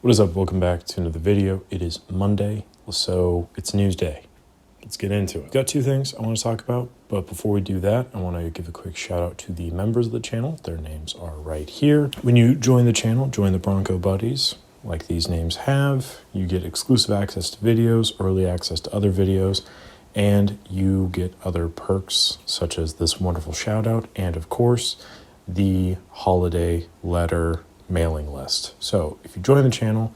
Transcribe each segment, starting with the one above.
What is up? Welcome back to another video. It is Monday, so it's news day. Let's get into it. Got two things I want to talk about, but before we do that, I want to give a quick shout out to the members of the channel. Their names are right here. When you join the channel, join the Bronco Buddies, like these names have. You get exclusive access to videos, early access to other videos, and you get other perks such as this wonderful shout out and, of course, the holiday letter mailing list. So if you join the channel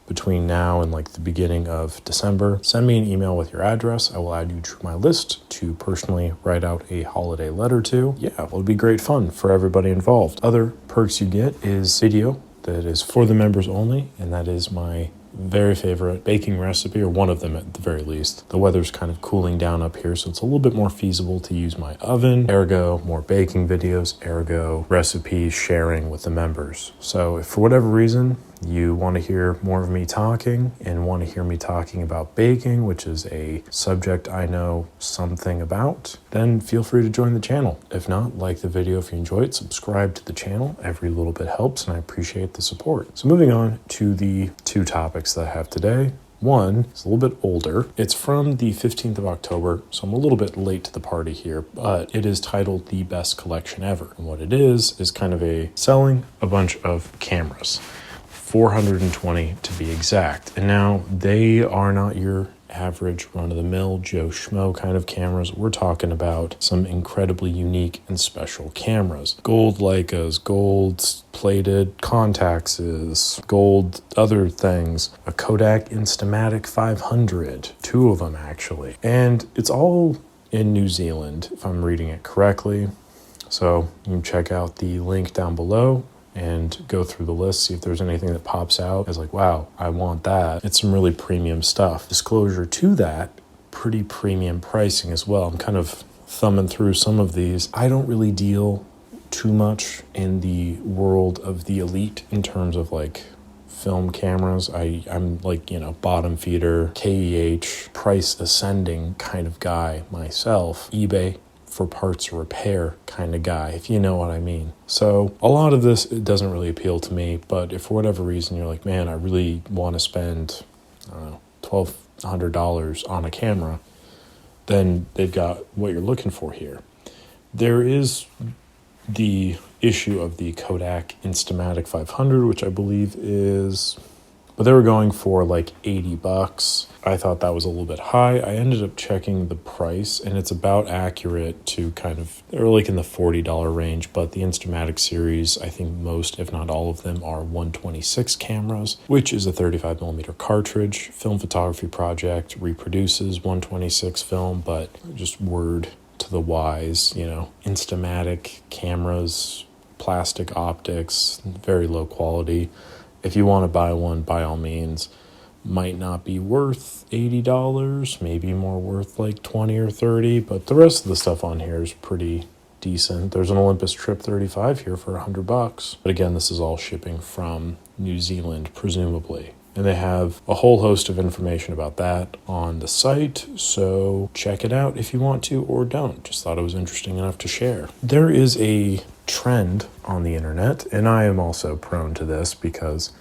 between now and like the beginning of December, send me an email with your address. I will add you to my list to personally write out a holiday letter to. Yeah, it'll be great fun for everybody involved. Other perks you get is video that is for the members only, and that is my very favorite baking recipe, or one of them at the very least. The weather's kind of cooling down up here, so it's a little bit more feasible to use my oven, ergo more baking videos, ergo recipes sharing with the members. So if for whatever reason you want to hear more of me talking and want to hear me talking about baking, which is a subject I know something about, then feel free to join the channel. If not, like the video if you enjoy it, subscribe to the channel. Every little bit helps and I appreciate the support. So moving on to the two topics that I have today. One is a little bit older. It's from the 15th of October, so I'm a little bit late to the party here, but it is titled The Best Collection Ever. And what it is kind of selling a bunch of cameras. 420 to be exact. And now they are not your average run-of-the-mill Joe Schmo kind of cameras. We're talking about some incredibly unique and special cameras. Gold Leicas, gold plated Contaxes, gold other things, a Kodak Instamatic 500, two of them actually. And it's all in New Zealand, if I'm reading it correctly. So you can check out the link down below and go through the list, see if there's anything that pops out as like, wow, I want that. It's some really premium stuff. Disclosure to that, pretty premium pricing as well. I'm kind of thumbing through some of these. I don't really deal too much in the world of the elite in terms of like film cameras. I'm like, bottom feeder, KEH, price ascending kind of guy myself. eBay for parts repair kind of guy, if you know what I mean. So a lot of this, it doesn't really appeal to me, but if for whatever reason you're like, man, I really want to spend, I don't know, $1,200 on a camera, then they've got what you're looking for here. There is the issue of the Kodak Instamatic 500, which I believe is, but they were going for like $80. I thought that was a little bit high. I ended up checking the price and it's about accurate to they're like in the $40 range, but the Instamatic series, I think most, if not all of them, are 126 cameras, which is a 35mm cartridge. Film photography project reproduces 126 film, but just word to the wise, Instamatic cameras, plastic optics, very low quality. If you want to buy one, by all means, might not be worth $80, maybe more worth like $20 or $30, but the rest of the stuff on here is pretty decent. There's an Olympus Trip 35 here for $100, but again, this is all shipping from New Zealand, presumably. And they have a whole host of information about that on the site, so check it out if you want to or don't. Just thought it was interesting enough to share. There is a trend on the internet, and I am also prone to this because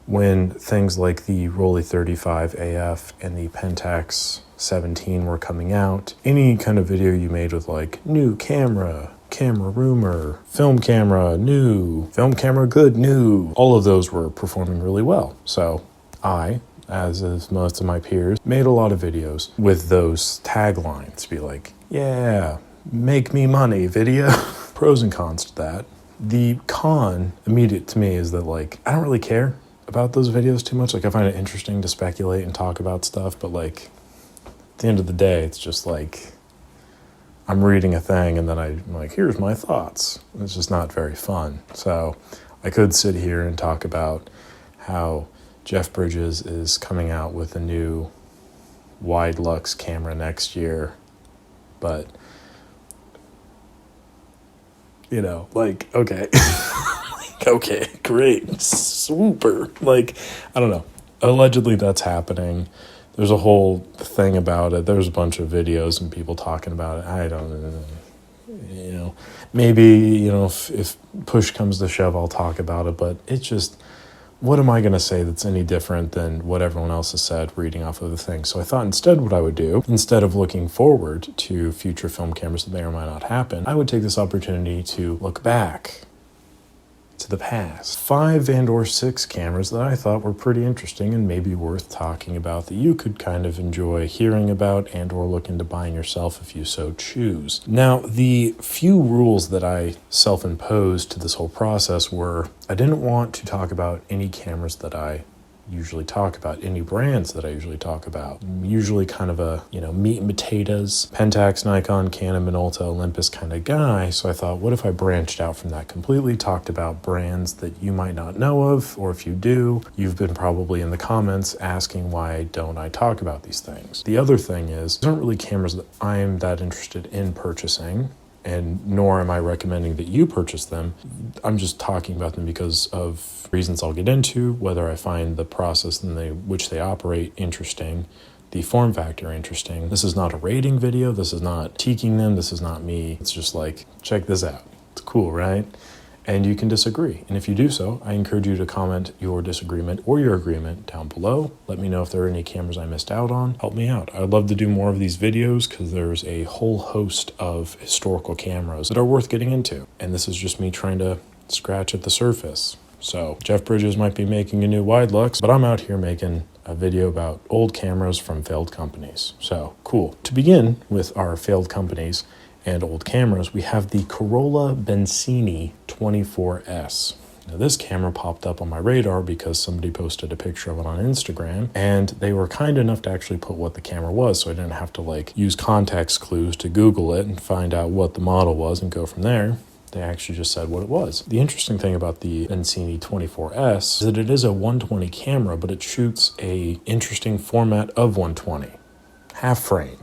when things like the Rolly 35 AF and the Pentax 17 were coming out, any kind of video you made with like new camera rumor, film camera new, film camera good new, all of those were performing really well. So I, as is most of my peers, made a lot of videos with those taglines to be like, yeah, make me money video. Pros and cons to that. The con immediate to me is that like, I don't really care about those videos too much. Like I find it interesting to speculate and talk about stuff, but like at the end of the day, it's just like, I'm reading a thing and then I'm like, here's my thoughts. It's just not very fun. So I could sit here and talk about how Jeff Bridges is coming out with a new Widelux camera next year, but okay. Okay, great, super. Like, I don't know. Allegedly that's happening. There's a whole thing about it. There's a bunch of videos and people talking about it. I don't know. Maybe, if push comes to shove, I'll talk about it. But it's just, what am I going to say that's any different than what everyone else has said reading off of the thing? So I thought instead what I would do, instead of looking forward to future film cameras that may or might not happen, I would take this opportunity to look back to the past. 5 and/or 6 cameras that I thought were pretty interesting and maybe worth talking about, that you could kind of enjoy hearing about and/or look into buying yourself if you so choose. Now, the few rules that I self-imposed to this whole process were, I didn't want to talk about any cameras that I usually talk about, any brands that I usually talk about. I'm usually kind of a, meat and potatoes, Pentax, Nikon, Canon, Minolta, Olympus kind of guy. So I thought, what if I branched out from that completely, talked about brands that you might not know of, or if you do, you've been probably in the comments asking why don't I talk about these things. The other thing is, these aren't really cameras that I'm that interested in purchasing, and nor am I recommending that you purchase them. I'm just talking about them because of reasons I'll get into, whether I find the process in which they operate interesting, the form factor interesting. This is not a rating video. This is not teaking them. This is not me. It's just like, check this out. It's cool, right? And you can disagree. And if you do so, I encourage you to comment your disagreement or your agreement down below. Let me know if there are any cameras I missed out on. Help me out. I'd love to do more of these videos because there's a whole host of historical cameras that are worth getting into. And this is just me trying to scratch at the surface. So Jeff Bridges might be making a new Widelux, but I'm out here making a video about old cameras from failed companies. So cool. To begin with our failed companies and old cameras, we have the Koroll Bencini 24S. Now this camera popped up on my radar because somebody posted a picture of it on Instagram, and they were kind enough to actually put what the camera was, so I didn't have to use context clues to Google it and find out what the model was and go from there. They actually just said what it was. The interesting thing about the Bencini 24S is that it is a 120 camera, but it shoots a interesting format of 120, half frame.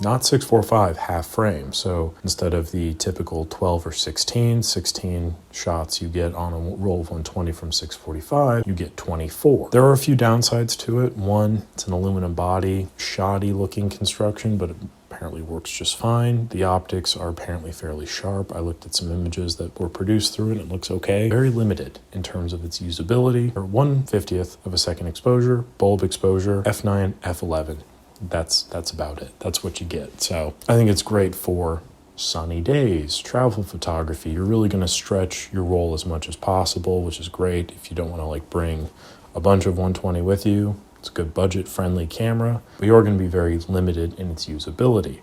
Not 645, half frame. So instead of the typical 12 or 16 shots you get on a roll of 120 from 645, you get 24. There are a few downsides to it. One, it's an aluminum body, shoddy looking construction, but it apparently works just fine. The optics are apparently fairly sharp. I looked at some images that were produced through it and it looks okay. Very limited in terms of its usability. Or 1/50th of a second exposure, bulb exposure, f9, f11. That's about it. That's what you get. So I think it's great for sunny days, travel photography. You're really going to stretch your roll as much as possible, which is great if you don't want to bring a bunch of 120 with you. It's a good budget-friendly camera, but you're going to be very limited in its usability.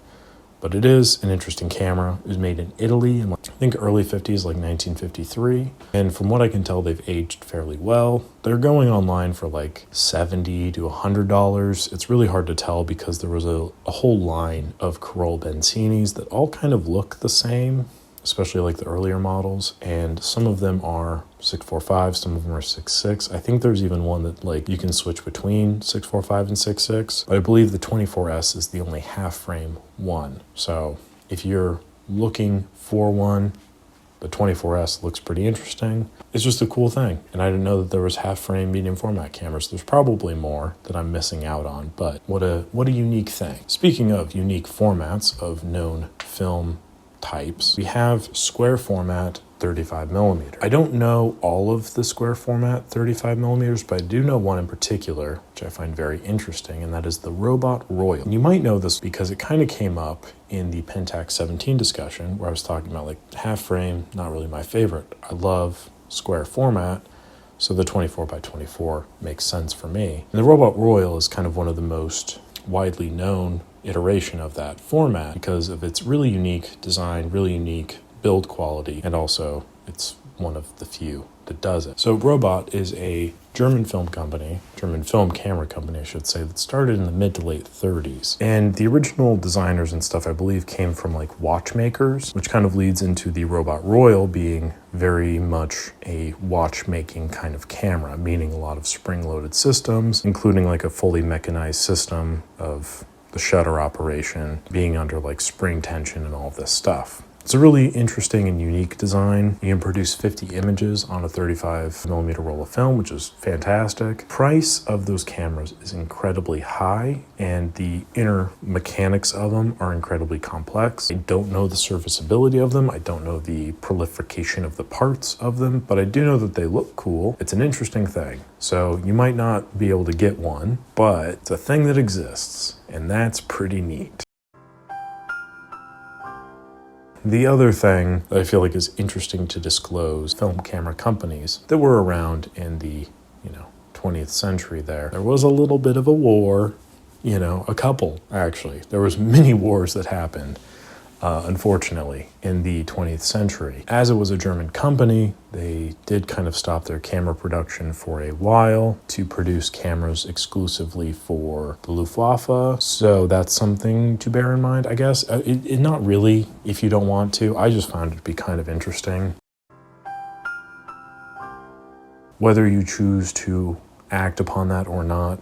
But it is an interesting camera. It was made in Italy in I think early 50s, 1953. And from what I can tell, they've aged fairly well. They're going online for $70 to $100. It's really hard to tell because there was a whole line of Koroll Bencinis that all kind of look the same, especially the earlier models. And some of them are 645, some of them are 6.6. I think there's even one that you can switch between 645 and 6.6. But I believe the 24S is the only half frame one. So if you're looking for one, the 24S looks pretty interesting. It's just a cool thing. And I didn't know that there was half frame medium format cameras. There's probably more that I'm missing out on, but what a unique thing. Speaking of unique formats of known film types, we have square format 35mm. I don't know all of the square format 35mm, but I do know one in particular, which I find very interesting, and that is the Robot Royal. And you might know this because it kind of came up in the Pentax 17 discussion, where I was talking about half frame, not really my favorite. I love square format, so the 24x24 makes sense for me. And the Robot Royal is kind of one of the most widely known iteration of that format because of its really unique design, really unique build quality, and also it's one of the few that does it. So Robot is a German film camera company, I should say, that started in the mid to late 30s. And the original designers and stuff, I believe, came from watchmakers, which kind of leads into the Robot Royal being very much a watchmaking kind of camera, meaning a lot of spring-loaded systems, including a fully mechanized system of the shutter operation being under spring tension and all of this stuff. It's a really interesting and unique design. You can produce 50 images on a 35mm roll of film, which is fantastic. Price of those cameras is incredibly high, and the inner mechanics of them are incredibly complex. I don't know the serviceability of them. I don't know the proliferation of the parts of them, but I do know that they look cool. It's an interesting thing. So you might not be able to get one, but it's a thing that exists, and that's pretty neat. The other thing that I feel like is interesting to disclose, film camera companies that were around in the, 20th century there was a little bit of a war, a couple actually. There was many wars that happened, unfortunately, in the 20th century. As it was a German company, they did kind of stop their camera production for a while to produce cameras exclusively for the Luftwaffe. So that's something to bear in mind, I guess. Not really, if you don't want to. I just found it to be kind of interesting. Whether you choose to act upon that or not,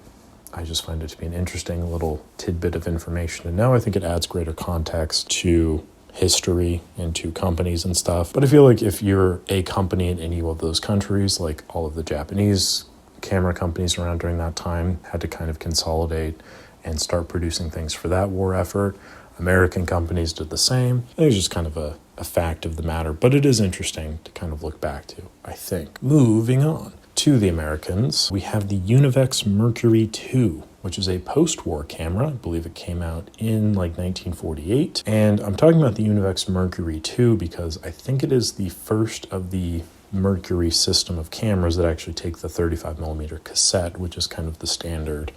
I just find it to be an interesting little tidbit of information to know. I think it adds greater context to history and to companies and stuff. But I feel like if you're a company in any of those countries, like all of the Japanese camera companies around during that time had to kind of consolidate and start producing things for that war effort. American companies did the same. I think it's just kind of a fact of the matter, but it is interesting to kind of look back to, I think. Moving on to the Americans, we have the Univex Mercury II, which is a post-war camera. I believe it came out in like 1948. And I'm talking about the Univex Mercury II because I think it is the first of the Mercury system of cameras that actually take the 35mm cassette, which is kind of the standard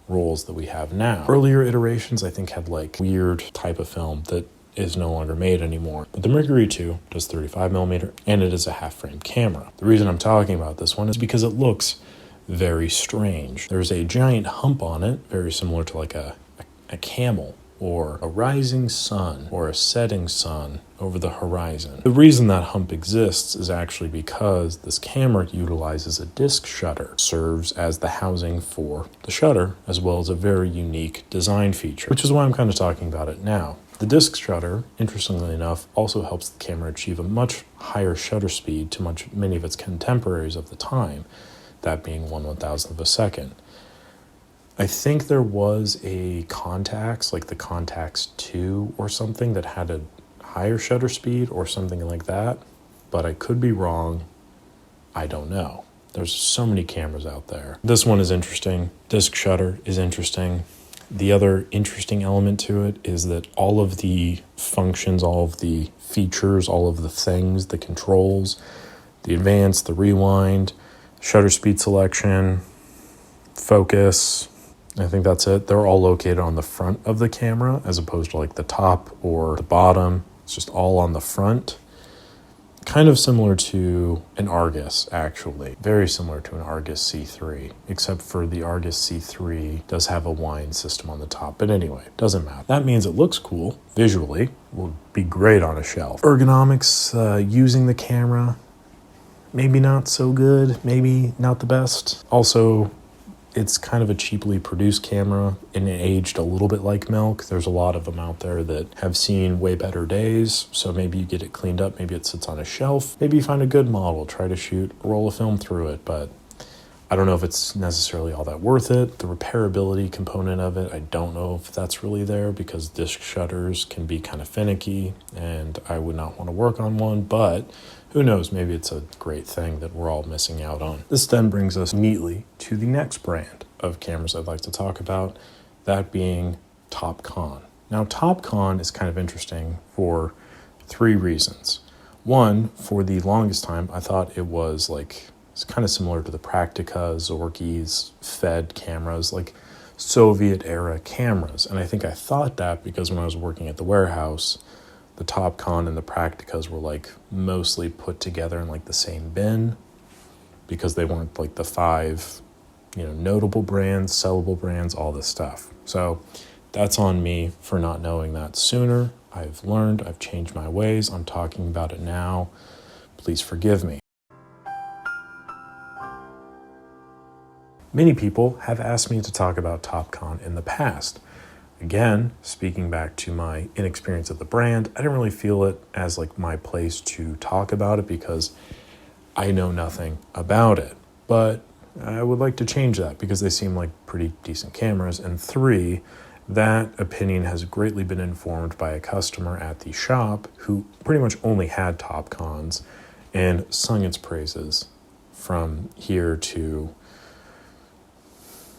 rolls that we have now. Earlier iterations, I think, had like weird type of film that is no longer made anymore. But the Mercury II does 35mm, and it is a half-frame camera. The reason I'm talking about this one is because it looks very strange. There's a giant hump on it, very similar to like a camel, or a rising sun, or a setting sun over the horizon. The reason that hump exists is actually because this camera utilizes a disc shutter, serves as the housing for the shutter, as well as a very unique design feature, which is why I'm kind of talking about it now. The disc shutter, interestingly enough, also helps the camera achieve a much higher shutter speed to many of its contemporaries of the time, that being 1/1000th of a second. I think there was a Contax, like the Contax 2 or something, that had a higher shutter speed or something like that, but I could be wrong. I don't know. There's so many cameras out there. This one is interesting. Disc shutter is interesting. The other interesting element to it is that all of the functions, all of the features, all of the things, the controls, the advance, the rewind, shutter speed selection, focus, I think that's it. They're all located on the front of the camera as opposed to like the top or the bottom. It's just all on the front. Kind of similar to an Argus, actually. Very similar to an Argus C3, except for the Argus C3 does have a wind system on the top. But anyway, doesn't matter. That means it looks cool visually. Will be great on a shelf. Ergonomics, using the camera, maybe not so good, maybe not the best. Also, it's kind of a cheaply produced camera, and it aged a little bit like milk. There's a lot of them out there that have seen way better days, so maybe you get it cleaned up, maybe it sits on a shelf, maybe you find a good model, try to shoot a roll of film through it, but I don't know if it's necessarily all that worth it. The repairability component of it, I don't know if that's really there because disc shutters can be kind of finicky, and I would not want to work on one, but who knows, maybe it's a great thing that we're all missing out on. This then brings us neatly to the next brand of cameras I'd like to talk about, that being Topcon. Now, Topcon is kind of interesting for three reasons. One, for the longest time, I thought it was like, it's kind of similar to the Praktica, Zorkis, Fed cameras, like Soviet-era cameras. And I think I thought that because when I was working at the warehouse, the Topcon and the Prakticas were like mostly put together in like the same bin because they weren't like the five, notable brands, sellable brands, all this stuff. So that's on me for not knowing that sooner. I've learned, I've changed my ways. I'm talking about it now. Please forgive me. Many people have asked me to talk about Topcon in the past. Again, speaking back to my inexperience of the brand, I didn't really feel it as like my place to talk about it because I know nothing about it. But I would like to change that because they seem like pretty decent cameras. And 3, that opinion has greatly been informed by a customer at the shop who pretty much only had Topcons and sung its praises from here to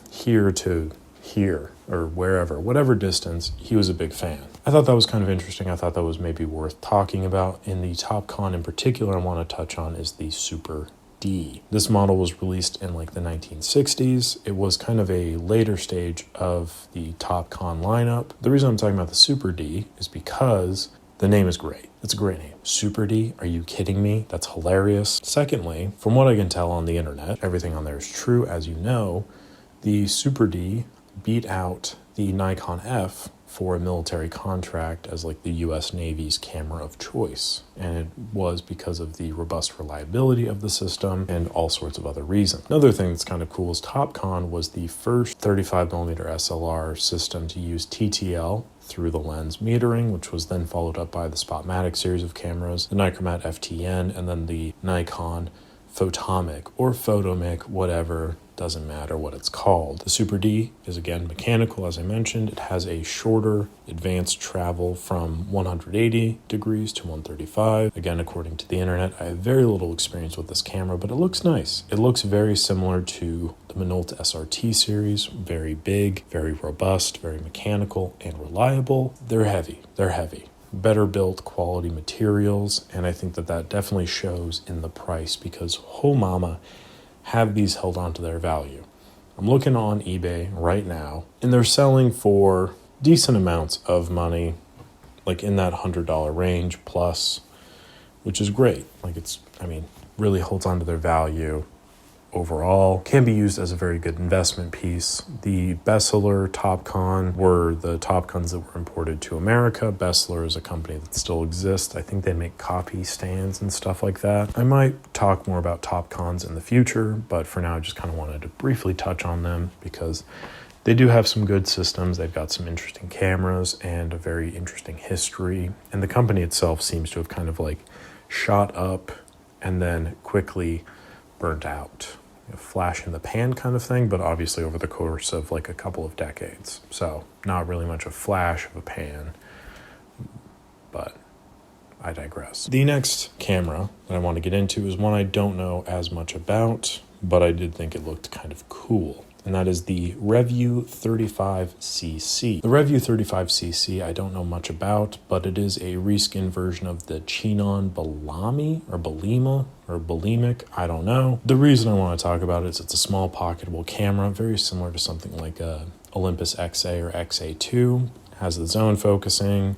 here or wherever, whatever distance. He was a big fan. I thought that was kind of interesting. I thought that was maybe worth talking about. In the Topcon in particular I want to touch on is the Super D. This model was released in like the 1960s. It was kind of a later stage of the Topcon lineup. The reason I'm talking about the Super D is because the name is great. It's a great name. Super D, are you kidding me? That's hilarious. Secondly, from what I can tell on the internet, everything on there is true. As you know, the Super D beat out the Nikon F for a military contract as like the US Navy's camera of choice. And it was because of the robust reliability of the system and all sorts of other reasons. Another thing that's kind of cool is Topcon was the first 35mm SLR system to use TTL through the lens metering, which was then followed up by the Spotmatic series of cameras, the Nichromat FTN, and then the Nikon Photomic or Photomic, whatever, doesn't matter what it's called. The Super D is again mechanical, as I mentioned. It has a shorter advanced travel from 180 degrees to 135. Again, according to the internet, I have very little experience with this camera, but it looks nice. It looks very similar to the Minolta SRT series, very big, very robust, very mechanical and reliable. They're heavy. Better built quality materials, and I think that definitely shows in the price because oh mama, have these held on to their value. I'm looking on eBay right now and they're selling for decent amounts of money, like in that $100 range plus, which is great. Like really holds on to their value. Overall, can be used as a very good investment piece. The Bestseller Topcon were the Topcons that were imported to America. Bestseller is a company that still exists. I think they make copy stands and stuff like that. I might talk more about Topcons in the future, but for now I just kind of wanted to briefly touch on them because they do have some good systems. They've got some interesting cameras and a very interesting history. And the company itself seems to have kind of like shot up and then quickly burnt out. Flash in the pan kind of thing, but obviously over the course of like a couple of decades. So not really much a flash of a pan, but I digress. The next camera that I want to get into is one I don't know as much about, but I did think it looked kind of cool. And that is the Revue 35cc. The Revue 35cc I don't know much about, but it is a reskin version of the Chinon Belami or Belima or Belemic, I don't know. The reason I want to talk about it is it's a small pocketable camera, very similar to something like a Olympus XA or XA2, has the zone focusing.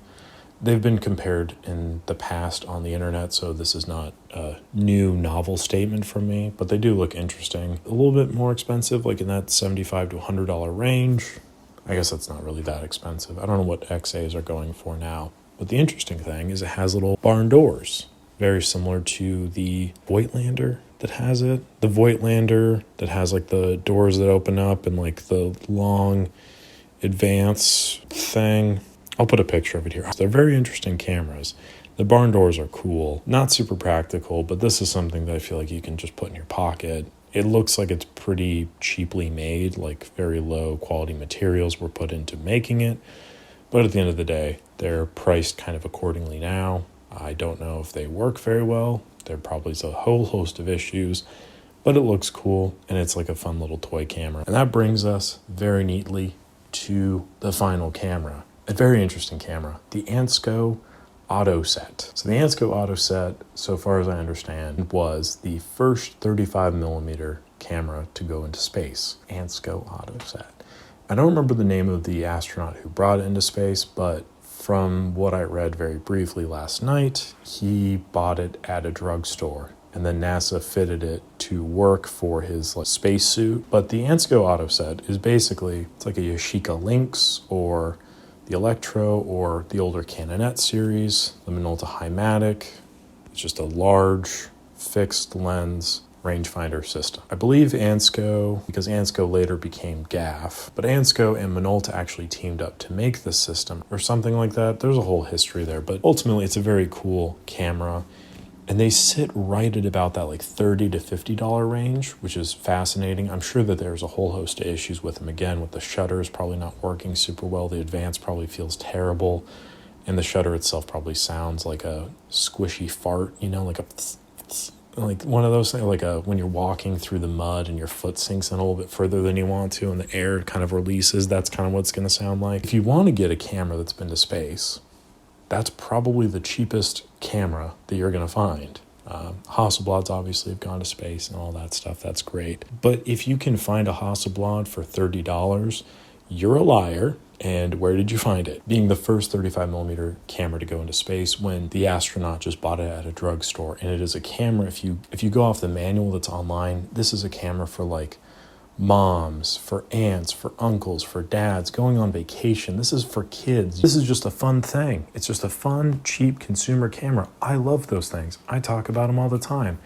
They've been compared in the past on the internet, so this is not a new novel statement from me, but they do look interesting. A little bit more expensive, like in that $75 to $100 range. I guess that's not really that expensive. I don't know what XAs are going for now. But the interesting thing is it has little barn doors, very similar to the Voigtlander that has it. The Voigtlander that has like the doors that open up and like the long advance thing. I'll put a picture of it here. They're very interesting cameras. The barn doors are cool. Not super practical, but this is something that I feel like you can just put in your pocket. It looks like it's pretty cheaply made, like very low quality materials were put into making it. But at the end of the day, they're priced kind of accordingly now. I don't know if they work very well. There probably is a whole host of issues, but it looks cool and it's like a fun little toy camera. And that brings us very neatly to the final camera. A very interesting camera, the Ansco Autoset. So the Ansco Autoset, so far as I understand, was the first 35mm camera to go into space. Ansco Autoset. I don't remember the name of the astronaut who brought it into space, but from what I read very briefly last night, he bought it at a drugstore and then NASA fitted it to work for his spacesuit. But the Ansco Autoset is basically, it's like a Yashica Lynx or the Electro or the older Canonet series, the Minolta Himatic. It's just a large fixed lens rangefinder system. I believe Ansco, because Ansco later became Gaff, but Ansco and Minolta actually teamed up to make this system or something like that. There's a whole history there, but ultimately it's a very cool camera. And they sit right at about that like $30 to $50 range, which is fascinating. I'm sure that there's a whole host of issues with them. Again, with the shutters probably not working super well. The advance probably feels terrible. And the shutter itself probably sounds like a squishy fart, you know, like one of those things, like when you're walking through the mud and your foot sinks in a little bit further than you want to and the air kind of releases. That's kind of what it's going to sound like. If you want to get a camera that's been to space, that's probably the cheapest camera that you're going to find. Hasselblads obviously have gone to space and all that stuff. That's great. But if you can find a Hasselblad for $30, you're a liar. And where did you find it? Being the first 35mm camera to go into space when the astronaut just bought it at a drugstore. And it is a camera, if you go off the manual that's online, this is a camera for like moms, for aunts, for uncles, for dads, going on vacation. This is for kids. This is just a fun thing. It's just a fun, cheap consumer camera. I love those things. I talk about them all the time.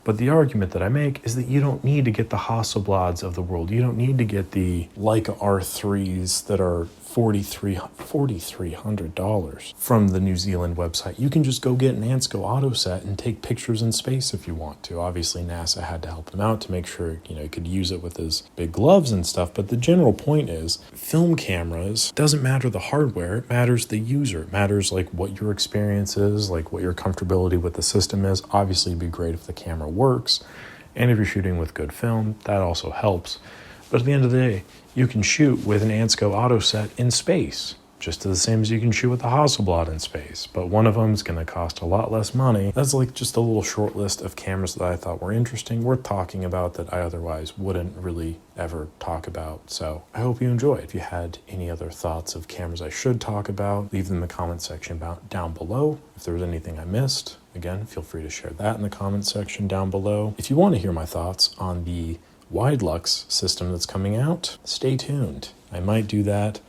But the argument that I make is that you don't need to get the Hasselblads of the world. You don't need to get the Leica R3s that are $4,300 from the New Zealand website. You can just go get an Ansco Autoset and take pictures in space if you want to. Obviously, NASA had to help him out to make sure, you know, he could use it with his big gloves and stuff. But the general point is, film cameras, doesn't matter the hardware, it matters the user. It matters like what your experience is, like what your comfortability with the system is. Obviously, it'd be great if the camera works. And if you're shooting with good film, that also helps. But at the end of the day, you can shoot with an Ansco Autoset in space, just the same as you can shoot with a Hasselblad in space. But one of them is going to cost a lot less money. That's like just a little short list of cameras that I thought were interesting, worth talking about, that I otherwise wouldn't really ever talk about. So I hope you enjoy. If you had any other thoughts of cameras I should talk about, leave them in the comment section down below. If there was anything I missed, again, feel free to share that in the comment section down below. If you want to hear my thoughts on the Widelux system that's coming out, stay tuned. I might do that,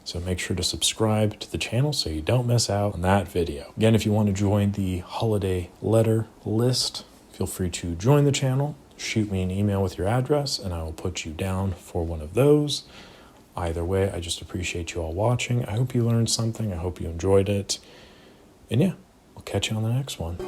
so make sure to subscribe to the channel so you don't miss out on that video. Again, if you want to join the holiday letter list, feel free to join the channel, shoot me an email with your address, and I will put you down for one of those. Either way, I just appreciate you all watching. I hope you learned something. I hope you enjoyed it. And yeah, I'll catch you on the next one.